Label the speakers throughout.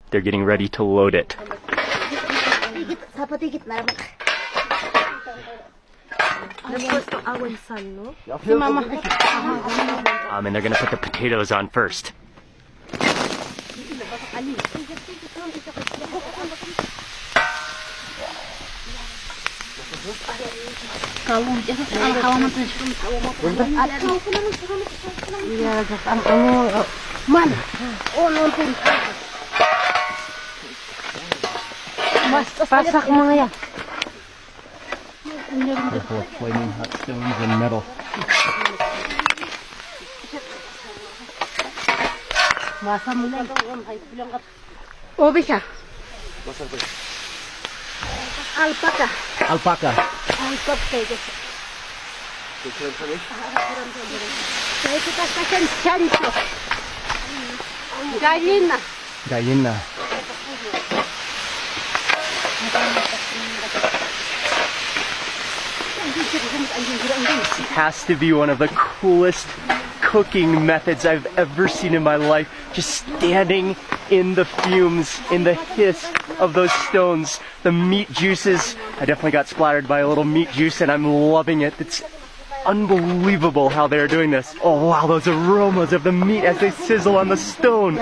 Speaker 1: they're getting ready to load it. And they're gonna put the potatoes on first. Careful of flaming hot stones and metal.
Speaker 2: Alpaca.
Speaker 1: Alpaca.
Speaker 2: Gallina.
Speaker 1: Gallina. Has to be one of the coolest cooking methods I've ever seen in my life. Just standing in the fumes, in the hiss of those stones, the meat juices. I definitely got splattered by a little meat juice and I'm loving it. It's unbelievable how they're doing this. Oh wow, those aromas of the meat as they sizzle on the stone.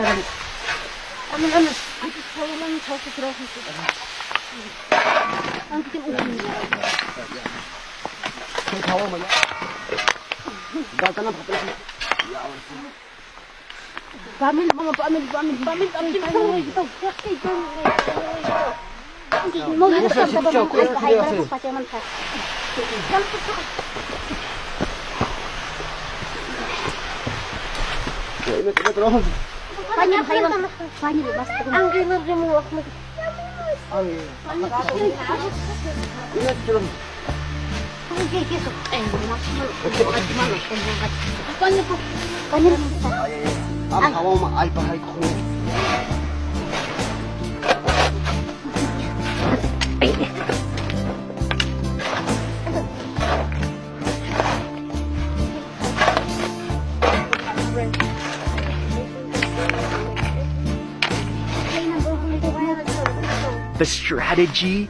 Speaker 1: The strategy,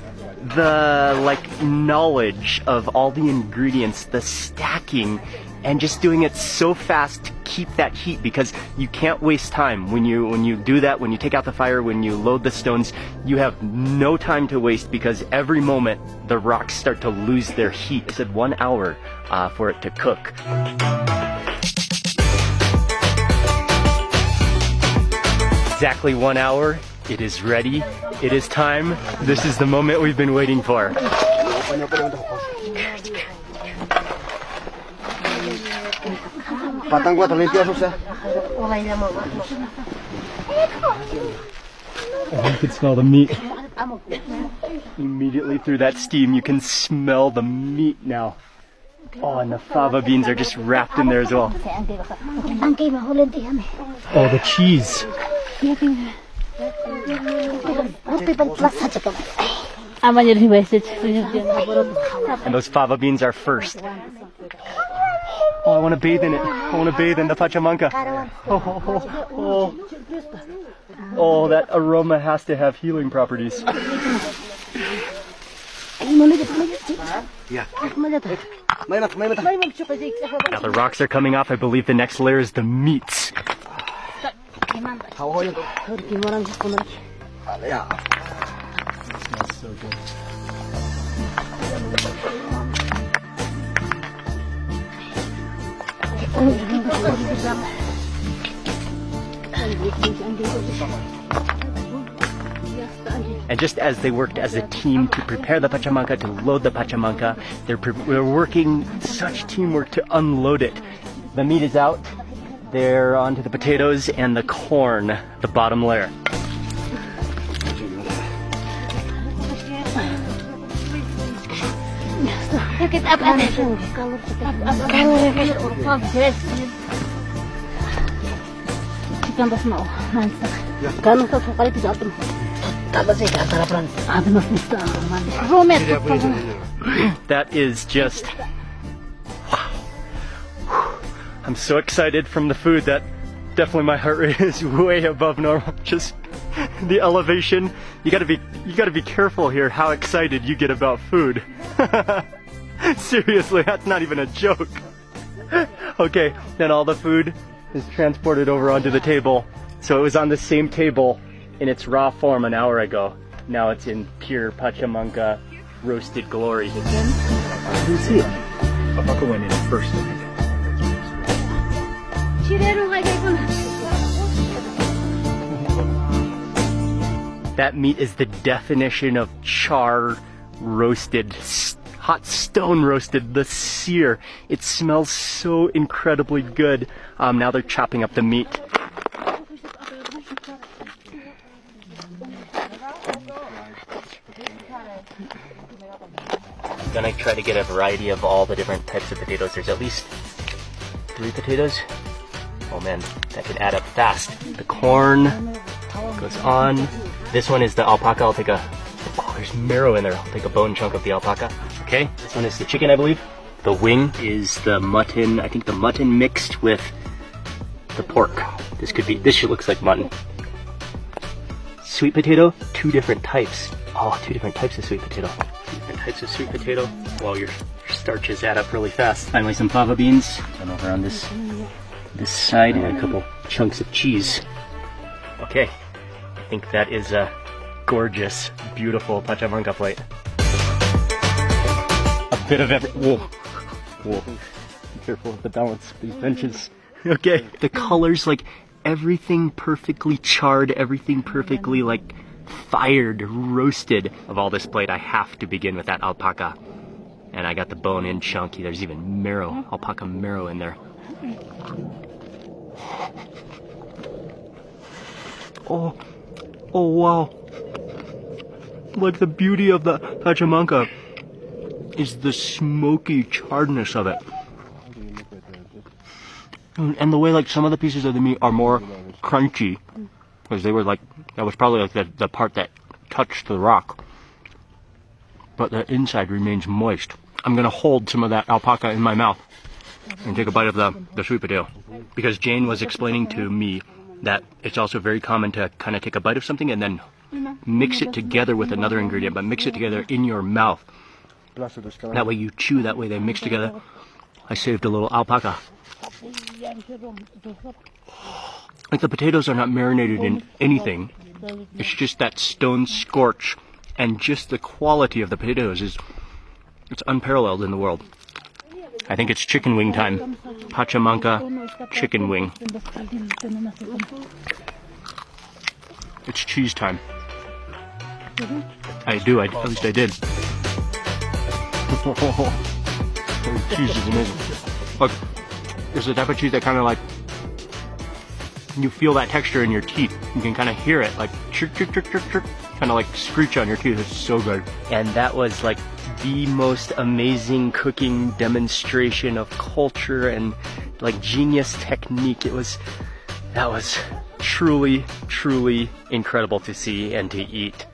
Speaker 1: the knowledge of all the ingredients, the stacking, and just doing it so fast to keep that heat, because you can't waste time when you do that. When you take out the fire, when you load the stones, you have no time to waste, because every moment the rocks start to lose their heat. I said 1 hour for it to cook. Exactly 1 hour. It is ready. It is time. This is the moment we've been waiting for.
Speaker 3: Oh,
Speaker 1: you can smell the meat. Immediately through that steam, you can smell the meat now. Oh, and the fava beans are just wrapped in there as well. Oh, the cheese. And those fava beans are first. Oh, I want to bathe in it. I want to bathe in the Pachamanca. Oh, that aroma has to have healing properties.
Speaker 3: Yeah.
Speaker 1: Now the rocks are coming off. I believe the next layer is the meats.
Speaker 3: How are you?
Speaker 1: It smells so good. And just as they worked as a team to prepare the Pachamanca, to load the Pachamanca, they're working such teamwork to unload it. The meat is out. They're onto the potatoes and the corn, the bottom layer. That is just... wow. I'm so excited from the food that definitely my heart rate is way above normal. Just the elevation. You gotta be careful here how excited you get about food. Seriously, that's not even a joke. Okay, then all the food is transported over onto the table. So it was on the same table in its raw form an hour ago. Now it's in pure Pachamanca roasted glory.
Speaker 3: I didn't see it. Papaca went in first.
Speaker 1: That meat is the definition of char roasted, hot stone roasted, the sear. It smells so incredibly good. Now they're chopping up the meat. I'm gonna try to get a variety of all the different types of potatoes. There's at least 3 potatoes. Oh man, that can add up fast. The corn goes on. This one is the alpaca. I'll take there's marrow in there. I'll take a bone chunk of the alpaca. Okay, this one is the chicken, I believe. The wing is the mutton. I think the mutton mixed with the pork. This looks like mutton. Sweet potato, 2 different types. Oh, 2 different types of sweet potato. 2 different types of sweet potato. Well, your starches add up really fast. Finally, some fava beans. And over on this side, and a couple chunks of cheese. Okay, I think that is a gorgeous, beautiful Pachamanca plate. A bit of every. Whoa, whoa! Be careful with the balance of these benches. Okay, the colors, like everything perfectly charred, everything perfectly like fired, roasted. Of all this plate, I have to begin with that alpaca. And I got the bone-in chunky. There's even marrow, alpaca marrow in there. Oh wow. Like the beauty of the Pachamanca is the smoky charredness of it. And the way like some of the pieces of the meat are more crunchy, because they were like, that was probably like the part that touched the rock. But the inside remains moist. I'm gonna hold some of that alpaca in my mouth and take a bite of the sweet potato. Because Jane was explaining to me that it's also very common to kind of take a bite of something and then mix it together with another ingredient, but mix it together in your mouth. That way you chew, that way they mix together. I saved a little alpaca. Like the potatoes are not marinated in anything. It's just that stone scorch, and just the quality of the potatoes it's unparalleled in the world. I think it's chicken wing time. Pachamanca chicken wing. It's cheese time. At least I did. Cheese is amazing. Look, it's the type of cheese that kind of like, you feel that texture in your teeth. You can kind of hear it, like chirk, chirk, chirk, chirk, chirk, kind of like screech on your teeth. It's so good. And that was like the most amazing cooking demonstration of culture and like genius technique. That was truly, truly incredible to see and to eat.